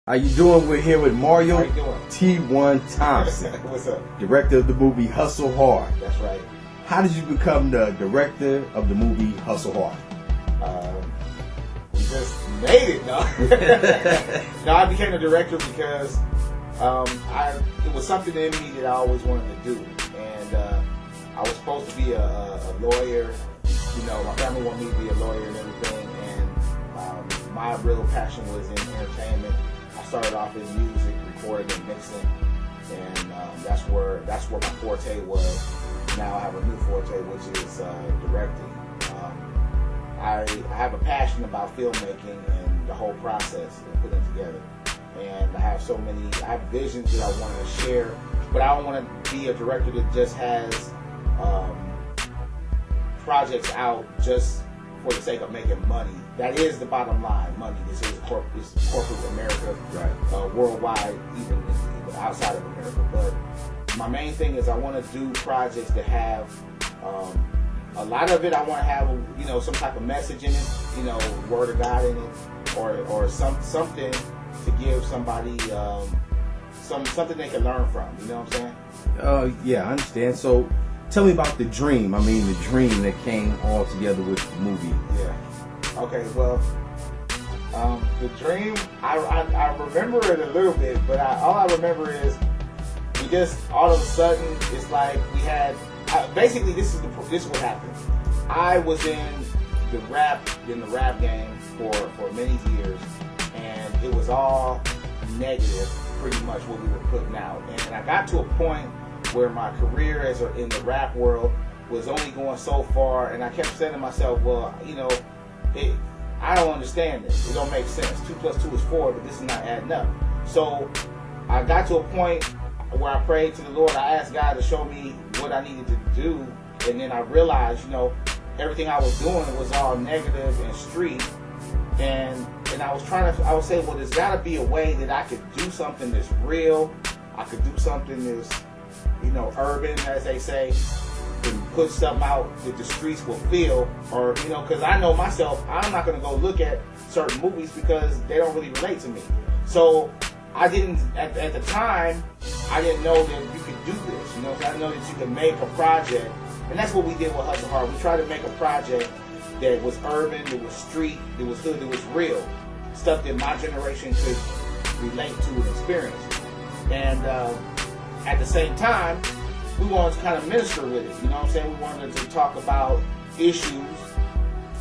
How you doing? We're here with Mario How you doing? T1 Thompson. What's up? Director of the movie Hustle Hard. That's right. How did you become the director of the movie Hustle Hard? We just made it, no? No, I became a director because it was something in me that I always wanted to do. And I was supposed to be a lawyer. You know, my family wanted me to be a lawyer and everything. And my real passion was in entertainment. I started off in music, recording and mixing. And that's where my forte was. Now I have a new forte, which is directing. I have a passion about filmmaking and the whole process of putting it together. And I have visions that I want to share, but I don't want to be a director that just has projects out just for the sake of making money. That is the bottom line, money. This is corporate America, right. Worldwide, even outside of America. But my main thing is I want to do projects that have a lot of it. I want to have some type of message in it, word of God in it, or something to give somebody something they can learn from. You know what I'm saying? Yeah, I understand. So tell me about the dream. I mean, the dream that came all together with the movie. Yeah. Okay. Well, the dream, I remember it a little bit, but all I remember is we just all of a sudden it's like we had. Basically, this is what happened. I was in the rap game for many years, and it was all negative, pretty much what we were putting out. And I got to a point where my career in the rap world was only going so far, and I kept saying to myself, well, I don't understand this. It don't make sense. 2 + 2 is 4, but this is not adding up. So I got to a point where I prayed to the Lord. I asked God to show me what I needed to do, and then I realized, everything I was doing was all negative and street, and I was saying, well, there's got to be a way that I could do something that's real. I could do something that's, urban, as they say, and put something out that the streets will feel, or because I know myself, I'm not going to go look at certain movies because they don't really relate to me. So I didn't at the time. I didn't know that you could do this. I didn't know that you could make a project, and that's what we did with Hustle Hard. We tried to make a project that was urban, that was street, that was hood, that was real, stuff that my generation could relate to and experience. And at the same time, we wanted to kind of minister with it. You know what I'm saying? We wanted to talk about issues,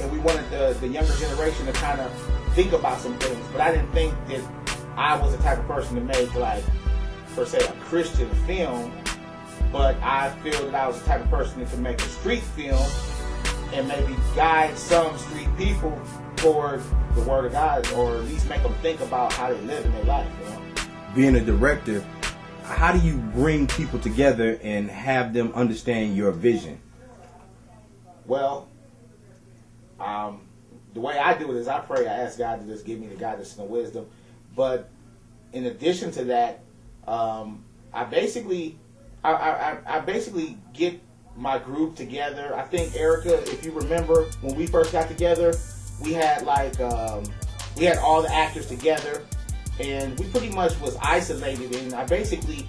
and we wanted the younger generation to kind of think about some things. But I didn't think that I was the type of person to make, like, per se, a Christian film. But I feel that I was the type of person that could make a street film and maybe guide some street people toward the Word of God, or at least make them think about how they live in their life. Being a director, how do you bring people together and have them understand your vision? Well, the way I do it is I pray. I ask God to just give me the guidance and the wisdom. But in addition to that, I basically get my group together. I think, Erica, if you remember when we first got together, we had we had all the actors together, and we pretty much was isolated. And I basically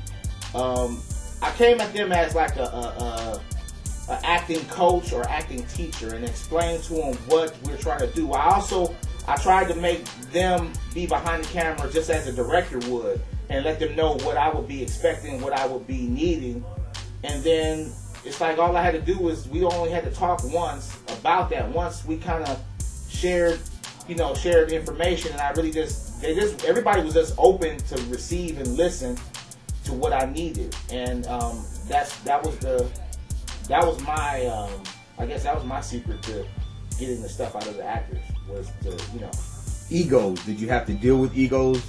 I came at them as like a acting coach or acting teacher, and explained to them what we're trying to do. I tried to make them be behind the camera just as a director would, and let them know what I would be expecting, what I would be needing. And then it's like all I had to do was, we only had to talk once about that. Once we kind of shared information, and I really everybody was just open to receive and listen to what I needed. And that was my I guess that was my secret to getting the stuff out of the actors, was to Egos. Did you have to deal with egos?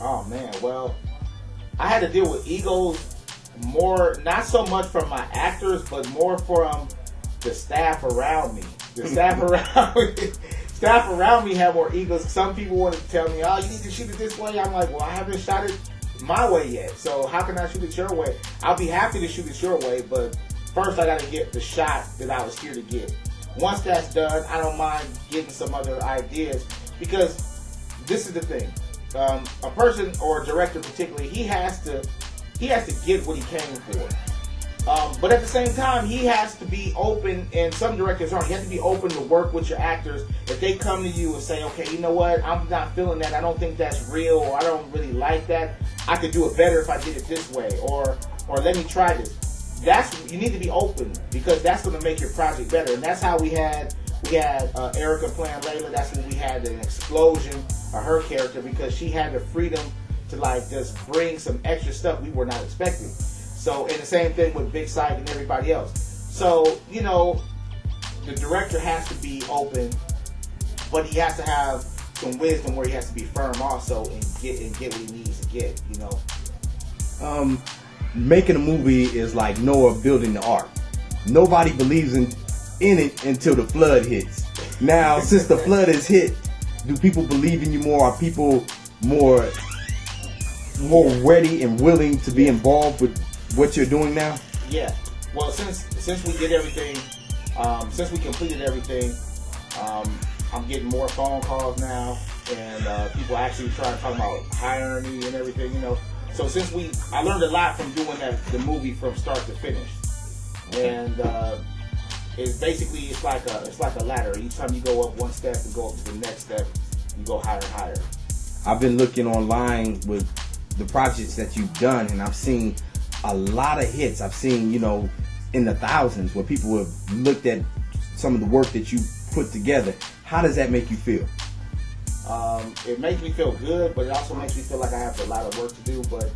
Oh man, well, I had to deal with egos more, not so much from my actors, but more from the staff around me. The staff around me had more egos. Some people wanted to tell me, oh, you need to shoot it this way. I'm like, well, I haven't shot it my way yet, so how can I shoot it your way? I'll be happy to shoot it your way, but first I got to get the shot that I was here to get. Once that's done, I don't mind getting some other ideas, because this is the thing. a person or a director particularly, he has to get what he came for. But at the same time, he has to be open, and some directors aren't. You have to be open to work with your actors. If they come to you and say, okay, you know what, I'm not feeling that, I don't think that's real, or I don't really like that, I could do it better if I did it this way, or let me try this. You need to be open, because that's going to make your project better. And that's how we had Erica playing Layla. That's when we had an explosion of her character, because she had the freedom to like just bring some extra stuff we were not expecting. So, and the same thing with Big Sight and everybody else. So, you know, the director has to be open, but he has to have some wisdom where he has to be firm also and get what he needs to get, you know. Making a movie is like Noah building the ark. Nobody believes in it until the flood hits. Now, since the flood has hit, do people believe in you more? Are people more ready and willing to be involved with what you're doing now? Yeah. Well, since we did everything, since we completed everything, I'm getting more phone calls now, and people actually talking about hiring me and everything, you know. So I learned a lot from doing the movie from start to finish, and it's like a ladder. Each time you go up one step and go up to the next step, you go higher and higher. I've been looking online with the projects that you've done, and I've seen a lot of hits. I've seen, you know, in the thousands where people have looked at some of the work that you put together. How does that make you feel? It makes me feel good, but it also makes me feel like I have a lot of work to do. But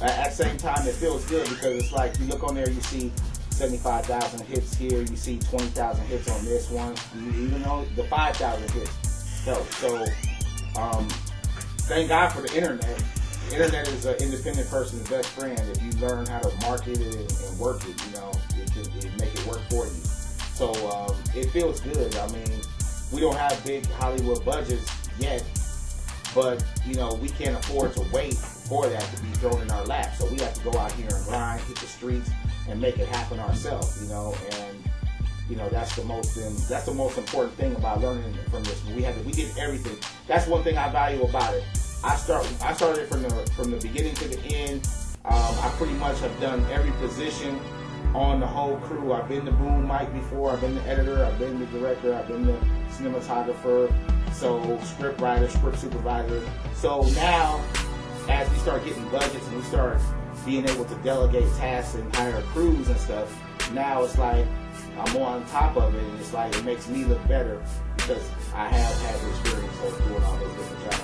at the same time, it feels good, because it's like you look on there, you see 75,000 hits here, you see 20,000 hits on this one, even though the 5,000 hits help. So thank God for the internet. The internet is an independent person's best friend. If you learn how to market it and work it, you know, it can make it work for you. So it feels good. I mean, we don't have big Hollywood budgets yet, but you know, we can't afford to wait for that to be thrown in our lap. So we have to go out here and grind, hit the streets, and make it happen ourselves. You know, and you know, that's the most important thing about learning from this. We did everything. That's one thing I value about it. I started from the beginning to the end. I pretty much have done every position on the whole crew. I've been the boom mic before. I've been the editor. I've been the director. I've been the cinematographer. So script writer, script supervisor. So now, as we start getting budgets and we start being able to delegate tasks and hire crews and stuff, now it's like I'm more on top of it, and it's like it makes me look better because I have had the experience of doing all those different jobs.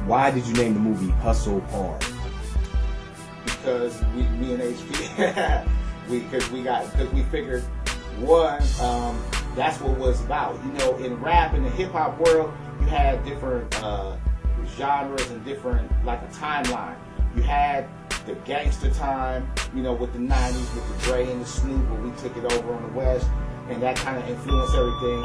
Why did you name the movie Hustle Hard? Because me and HP, because we figured, one, that's what it was about. You know, in rap, in the hip hop world, you had different genres and different, like a timeline. You had the gangster time, you know, with the 90s, with the Dre and the Snoop, where we took it over on the West, and that kind of influenced everything.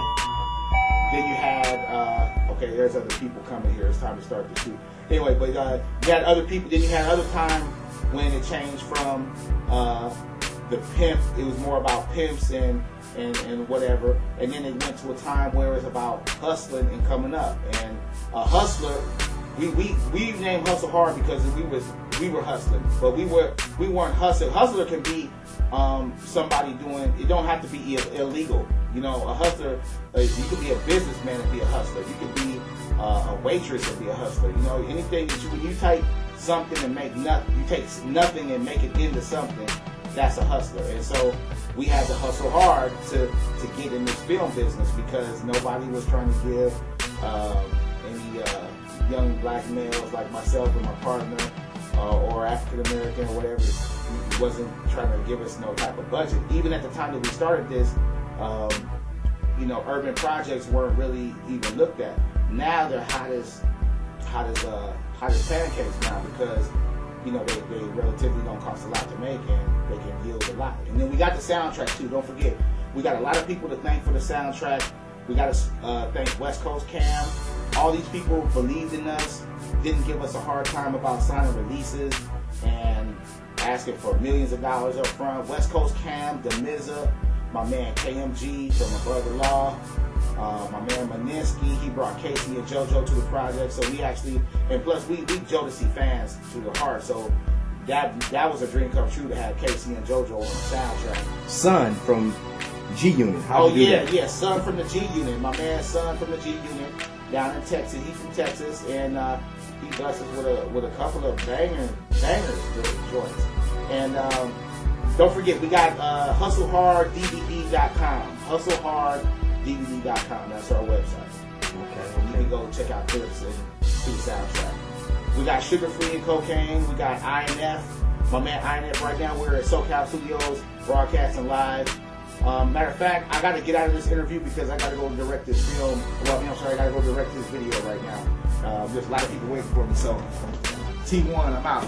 Then you had, okay, there's other people coming here. It's time to start the shoot. Anyway, but you had other people. Then you had other time when it changed from the pimp. It was more about pimps and whatever. And then it went to a time where it's about hustling and coming up. And a hustler, we named Hustle Hard because we were hustling, but we weren't hustling. Hustler can be somebody doing. It don't have to be illegal. You know, a hustler, you could be a businessman and be a hustler. You could be a waitress and be a hustler. You know, anything that when you take something and make nothing, you take nothing and make it into something, that's a hustler. And so we had to hustle hard to get in this film business because nobody was trying to give any young black males like myself and my partner or African American or whatever, he wasn't trying to give us no type of budget. Even at the time that we started this, you know, urban projects weren't really even looked at. Now they're hot as pancakes now because, you know, they relatively don't cost a lot to make and they can yield a lot. And then we got the soundtrack too. Don't forget, we got a lot of people to thank for the soundtrack. We got to thank West Coast Cam. All these people believed in us, didn't give us a hard time about signing releases and asking for millions of dollars up front. West Coast Cam, DeMizza, my man KMG from my brother-in-law, My man Meninsky, he brought Casey and JoJo to the project. So we actually, and plus we Jodeci fans to the heart. So that was a dream come true to have Casey and JoJo on the soundtrack. Son from G Unit. Yeah, Son from the G Unit. My man, Son from the G Unit down in Texas. He's from Texas, and he blessed us with a couple of bangers joints. And don't forget, we got HustleHardDVD.com. HustleHardDVD.com. That's our website. Okay. You can go check out clips and see the soundtrack. We got Sugar Free and Cocaine. We got INF. My man INF right now. We're at SoCal Studios broadcasting live. Matter of fact, I got to get out of this interview because I got to go direct this film. Well, I got to go direct this video right now. There's a lot of people waiting for me. So, T1, I'm out.